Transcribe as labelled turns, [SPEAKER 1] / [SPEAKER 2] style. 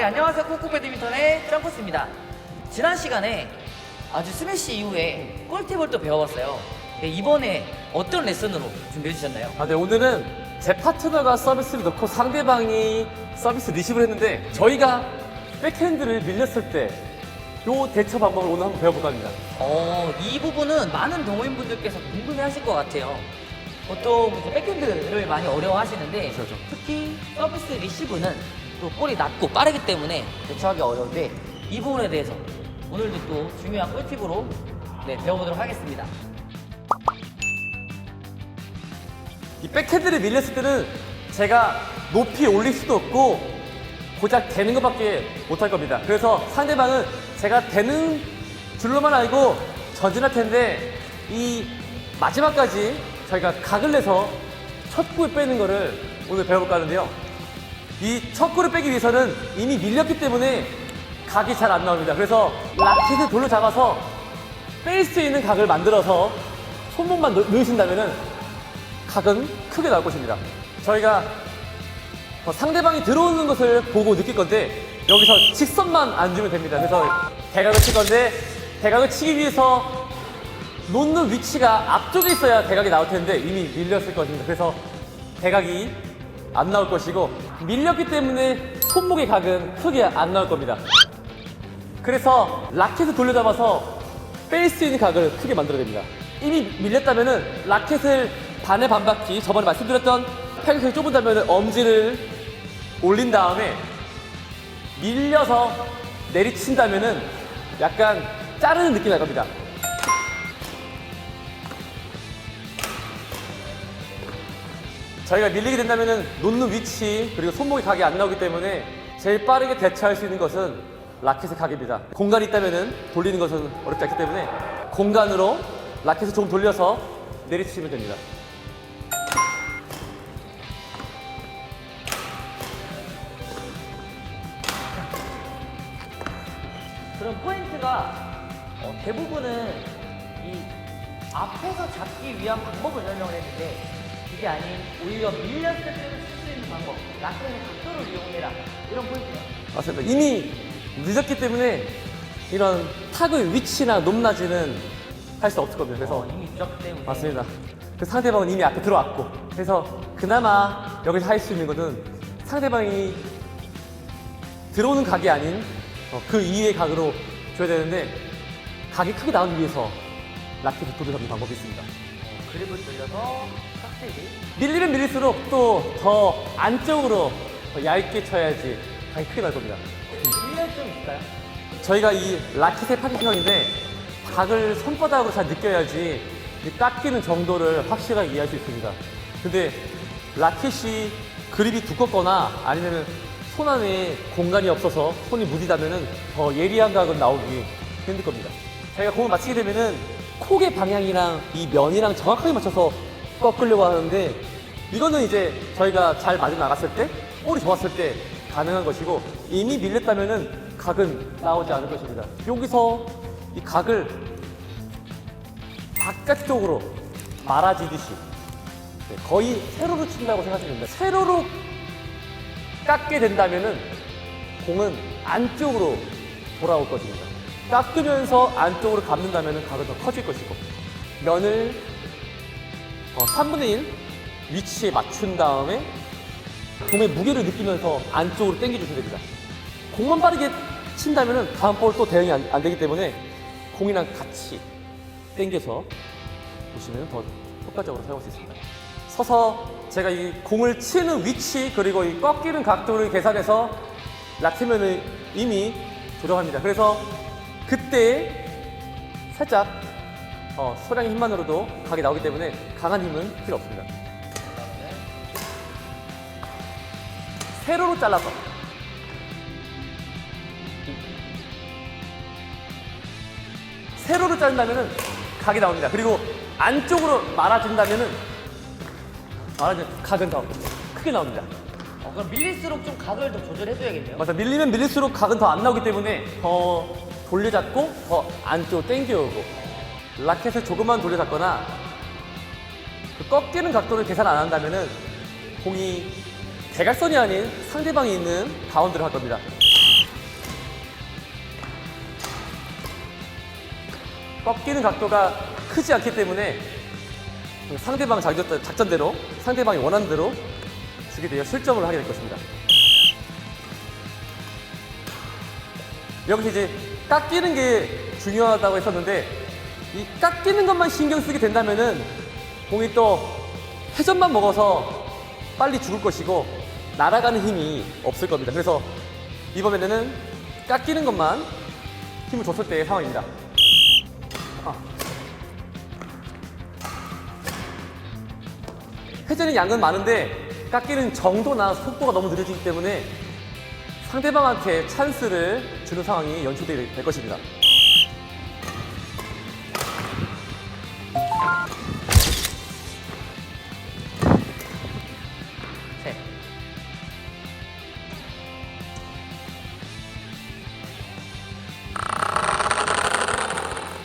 [SPEAKER 1] 안녕하세요. 꾹꾹 배드민턴의 점프스입니다. 지난 시간에 아주 스매시 이후에 꿀팁을 또 배워봤어요. 네, 이번에 어떤 레슨으로 준비해 주셨나요?
[SPEAKER 2] 네, 오늘은 제 파트너가 서비스를 넣고 상대방이 서비스 리시브를 했는데 저희가 백핸드를 밀렸을 때 요 대처 방법을 오늘 한번 배워볼까 합니다.
[SPEAKER 1] 이 부분은 많은 동호인분들께서 궁금해하실 것 같아요. 보통 이제 백핸드를 많이 어려워하시는데
[SPEAKER 2] 그렇죠.
[SPEAKER 1] 특히 서비스 리시브는 또 볼이 낮고 빠르기 때문에 대처하기 어려운데 이 부분에 대해서 오늘도 또 중요한 꿀팁으로 배워보도록 하겠습니다.
[SPEAKER 2] 이 백핸드를 밀렸을 때는 제가 높이 올릴 수도 없고 고작 되는 것밖에 못할 겁니다. 그래서 상대방은 제가 되는 줄로만 알고 전진할 텐데 이 마지막까지 저희가 각을 내서 첫 골 빼는 거를 오늘 배워볼까 하는데요. 이 첫 골을 빼기 위해서는 이미 밀렸기 때문에 각이 잘 안 나옵니다. 그래서 라켓을 돌로 잡아서 뺄 수 있는 각을 만들어서 손목만 넣으신다면은 각은 크게 나올 것입니다. 저희가 상대방이 들어오는 것을 보고 느낄 건데 여기서 직선만 안 주면 됩니다. 그래서 대각을 칠 건데 대각을 치기 위해서 놓는 위치가 앞쪽에 있어야 대각이 나올 텐데 이미 밀렸을 것입니다. 그래서 대각이 안 나올 것이고 밀렸기 때문에 손목의 각은 크게 안 나올 겁니다. 그래서 라켓을 돌려잡아서 뺄 수 있는 각을 크게 만들어야 됩니다. 이미 밀렸다면은 라켓을 반에 반바퀴 저번에 말씀드렸던 팽성이 좁은다면 엄지를 올린 다음에 밀려서 내리친다면은 약간 자르는 느낌이 날 겁니다. 저희가 밀리게 된다면은 놓는 위치 그리고 손목이 각이 안 나오기 때문에 제일 빠르게 대처할 수 있는 것은 라켓의 각입니다. 공간이 있다면은 돌리는 것은 어렵지 않기 때문에 공간으로 라켓을 조금 돌려서 내리치면 됩니다.
[SPEAKER 1] 그럼 포인트가 대부분은 이 앞에서 잡기 위한 방법을 설명을 했는데 그게 아닌 오히려 밀렸을 때는 쓸 수 있는 방법, 라켓의 각도를 이용해라 이런 포인트예요.
[SPEAKER 2] 맞습니다. 이미 늦었기 때문에 이런 탁의 위치나 높낮이는 할 수 없을 겁니다. 그래서
[SPEAKER 1] 이미 늦었기 때문에
[SPEAKER 2] 맞습니다. 그 상대방은 이미 앞에 들어왔고 그래서 그나마 여기서 할 수 있는 것은 상대방이 들어오는 각이 아닌 그 이외의 각으로 줘야 되는데 각이 크게 나오기 위해서 라켓을 돌려잡는 방법이 있습니다.
[SPEAKER 1] 그립을 돌려서 깍지기
[SPEAKER 2] 밀리면 밀릴수록 또 더 안쪽으로 더 얇게 쳐야지 각이 크게 날 겁니다.
[SPEAKER 1] 주의할 점 있을까요?
[SPEAKER 2] 저희가 이 라켓의 파킹형인데 각을 손바닥으로 잘 느껴야지 이 깎이는 정도를 확실하게 이해할 수 있습니다. 근데 라켓이 그립이 두껍거나 아니면 손 안에 공간이 없어서 손이 무디다면은 더 예리한 각은 나오기 힘들 겁니다. 저희가 공을 맞히게 되면은 콕의 방향이랑 이 면이랑 정확하게 맞춰서 꺾으려고 하는데 이거는 이제 저희가 잘 맞아 나갔을 때, 볼이 좋았을 때 가능한 것이고 이미 밀렸다면은 각은 나오지 않을 것입니다. 여기서 이 각을 바깥쪽으로 말아지듯이 거의 세로로 친다고 생각하시면 됩니다. 세로로 깎게 된다면은 공은 안쪽으로 돌아올 것입니다. 깎으면서 안쪽으로 감는다면은 각은 더 커질 것이고 면을 3분의 1 위치에 맞춘 다음에 공의 무게를 느끼면서 안쪽으로 당겨주셔야 됩니다. 공만 빠르게 친다면은 다음 볼 또 대응이 안 되기 때문에 공이랑 같이 당겨서 보시면 더 효과적으로 사용할 수 있습니다. 서서 제가 이 공을 치는 위치 그리고 이 꺾이는 각도를 계산해서 라켓면을 이미 조정합니다. 그래서 그때 살짝 소량의 힘만으로도 각이 나오기 때문에 강한 힘은 필요 없습니다. 세로로 잘라서 세로로 자른다면은 각이 나옵니다. 그리고 안쪽으로 말아준다면은 각은 더 크게 나옵니다.
[SPEAKER 1] 그럼 밀릴수록 좀 각을 더 조절해줘야겠네요.
[SPEAKER 2] 맞아, 밀리면 밀릴수록 각은 더 안 나오기 때문에 더 돌려잡고 더 안쪽으로 당겨오고 라켓을 조금만 돌려잡거나 그 꺾이는 각도를 계산 안 한다면은 공이 대각선이 아닌 상대방이 있는 가운데로 갈 겁니다. 꺾이는 각도가 크지 않기 때문에 상대방 작전대로 상대방이 원하는 대로 주게 되어 실점을 하게 될 것입니다. 여기서 이제 깎이는 게 중요하다고 했었는데 이 깎이는 것만 신경 쓰게 된다면은 공이 또 회전만 먹어서 빨리 죽을 것이고 날아가는 힘이 없을 겁니다. 그래서 이번에는 깎이는 것만 힘을 줬을 때의 상황입니다. 회전의 양은 많은데 깎이는 정도나 속도가 너무 느려지기 때문에 상대방한테 찬스를 주는 상황이 연출될 것입니다.